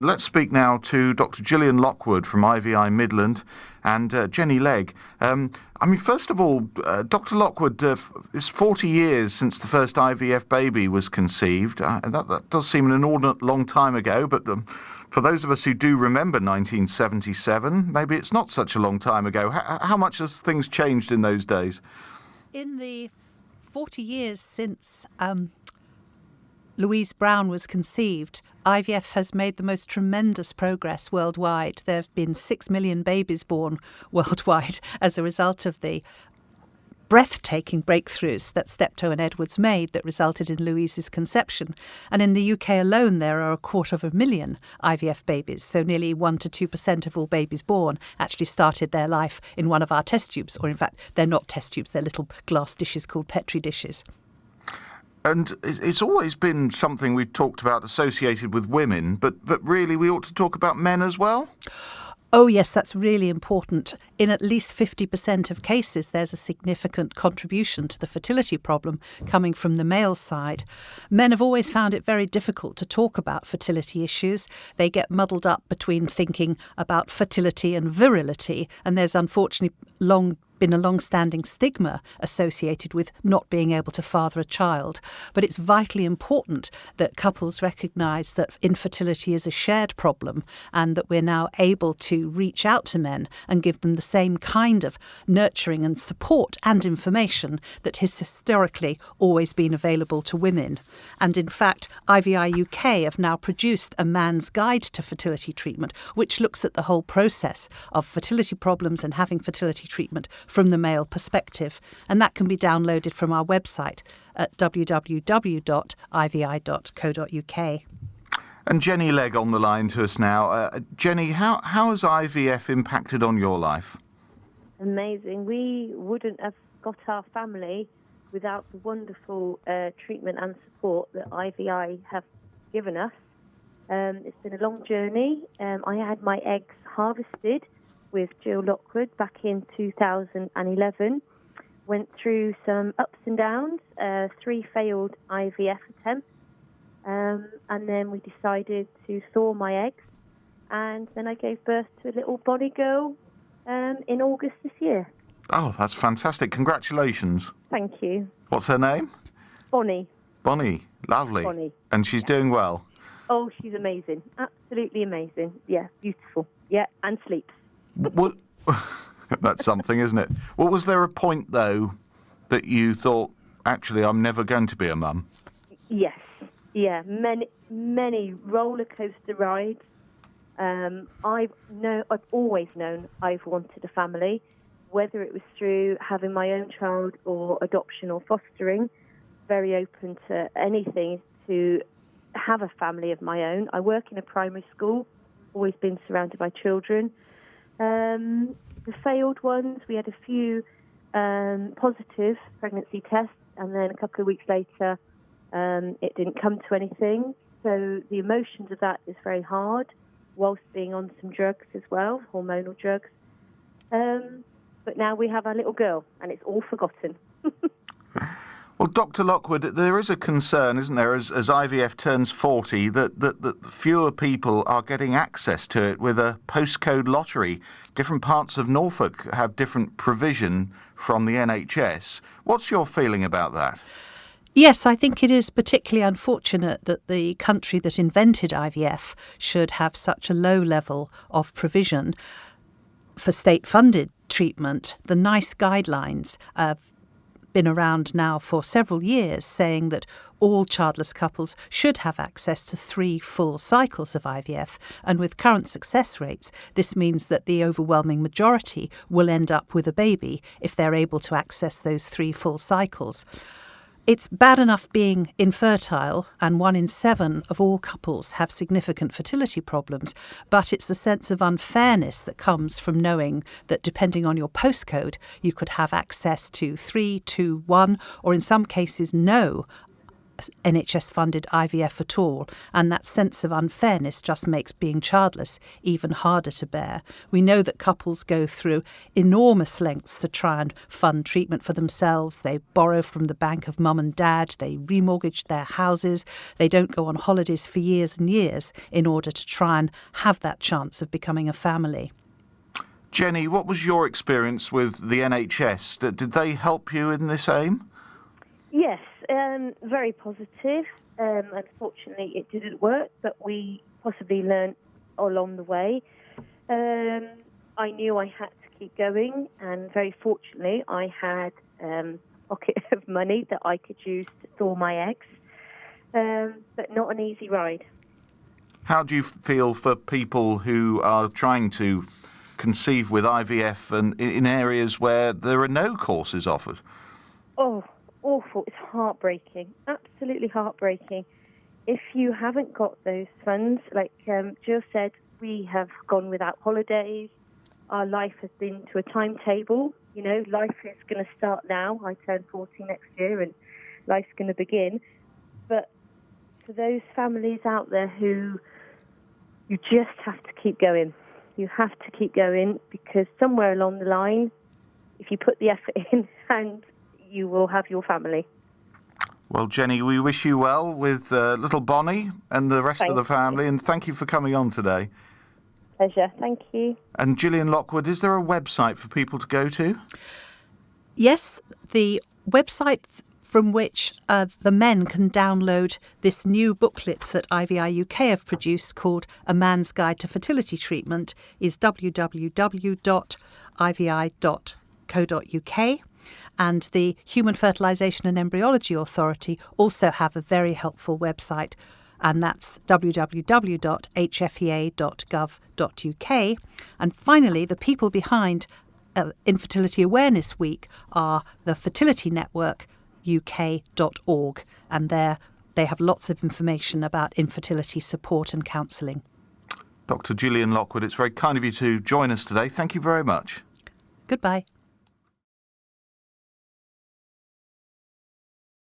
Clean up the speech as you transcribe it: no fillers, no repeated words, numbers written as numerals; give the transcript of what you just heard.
Let's speak now to Dr. Gillian Lockwood from IVI Midland and Jenny Legg. First of all, Dr. Lockwood, it's 40 years since the first IVF baby was conceived. That does seem an inordinate long time ago, but for those of us who do remember 1977, maybe it's not such a long time ago. How much has things changed in those days? In the 40 years since Louise Brown was conceived, IVF has made the most tremendous progress worldwide. There have been 6 million babies born worldwide as a result of the breathtaking breakthroughs that Steptoe and Edwards made that resulted in Louise's conception. And in the UK alone, there are 250,000 IVF babies. So nearly 1 to 2% of all babies born actually started their life in one of our test tubes. Or in fact, they're not test tubes, they're little glass dishes called Petri dishes. And it's always been something we've talked about associated with women, but really we ought to talk about men as well? Oh, yes, that's really important. In at least 50% of cases, there's a significant contribution to the fertility problem coming from the male side. Men have always found it very difficult to talk about fertility issues. They get muddled up between thinking about fertility and virility, and there's unfortunately been a long-standing stigma associated with not being able to father a child. But it's vitally important that couples recognise that infertility is a shared problem and that we're now able to reach out to men and give them the same kind of nurturing and support and information that has historically always been available to women. And in fact, IVI UK have now produced a man's guide to fertility treatment, which looks at the whole process of fertility problems and having fertility treatment from the male perspective. And that can be downloaded from our website at www.ivi.co.uk. And Jenny Legg on the line to us now. Jenny, how has IVF impacted on your life? Amazing. We wouldn't have got our family without the wonderful treatment and support that IVI have given us. It's been a long journey. I had my eggs harvested with Gillian Lockwood back in 2011. Went through some ups and downs, 3 failed IVF attempts, and then we decided to thaw my eggs, and then I gave birth to a little Bonnie girl in August this year. Oh, that's fantastic. Congratulations. Thank you. What's her name? Bonnie. Bonnie. Lovely. Bonnie. And she's doing well? Oh, she's amazing. Absolutely amazing. Yeah, beautiful. Yeah, and sleeps. What? That's something, isn't it? Well, was there a point, though, that you thought, actually, I'm never going to be a mum? Yes. Yeah, many roller coaster rides. I've always known I've wanted a family, whether it was through having my own child or adoption or fostering. Very open to anything to have a family of my own. I work in a primary school, always been surrounded by children. The failed ones, we had a few positive pregnancy tests, and then a couple of weeks later, it didn't come to anything. So the emotions of that is very hard, whilst being on some drugs as well, hormonal drugs. But now we have our little girl, and it's all forgotten. Well, Dr. Lockwood, there is a concern, isn't there, as IVF turns 40, that fewer people are getting access to it with a postcode lottery. Different parts of Norfolk have different provision from the NHS. What's your feeling about that? Yes, I think it is particularly unfortunate that the country that invented IVF should have such a low level of provision for state-funded treatment. The NICE guidelines have been around now for several years, saying that all childless couples should have access to 3 full cycles of IVF. And with current success rates, this means that the overwhelming majority will end up with a baby if they're able to access those 3 full cycles. It's bad enough being infertile, and 1 in 7 of all couples have significant fertility problems, but it's the sense of unfairness that comes from knowing that depending on your postcode, you could have access to 3, 2, 1, or in some cases no NHS-funded IVF at all, and that sense of unfairness just makes being childless even harder to bear. We know that couples go through enormous lengths to try and fund treatment for themselves. They borrow from the bank of mum and dad, they remortgage their houses, they don't go on holidays for years and years in order to try and have that chance of becoming a family. Jenny, what was your experience with the NHS? Did they help you in this aim? Yes, very positive. Unfortunately, it didn't work, but we possibly learned along the way. I knew I had to keep going, and very fortunately, I had a pocket of money that I could use to thaw my eggs, but not an easy ride. How do you feel for people who are trying to conceive with IVF and in areas where there are no courses offered? Oh, awful. It's heartbreaking. Absolutely heartbreaking. If you haven't got those funds, like Jill said, we have gone without holidays. Our life has been to a timetable. You know, life is going to start now. I turn 40 next year and life's going to begin. But for those families out there who you just have to keep going. You have to keep going, because somewhere along the line, if you put the effort in, and you will have your family. Well, Jenny, we wish you well with little Bonnie and the rest of the family, and thank you for coming on today. Pleasure, thank you. And Gillian Lockwood, is there a website for people to go to? Yes, the website from which the men can download this new booklet that IVI UK have produced called A Man's Guide to Fertility Treatment is www.ivi.co.uk. And the Human Fertilisation and Embryology Authority also have a very helpful website, and that's www.hfea.gov.uk. And finally, the people behind Infertility Awareness Week are the Fertility Network, uk.org, and there they have lots of information about infertility support and counselling. Dr. Gillian Lockwood, it's very kind of you to join us today. Thank you very much. Goodbye.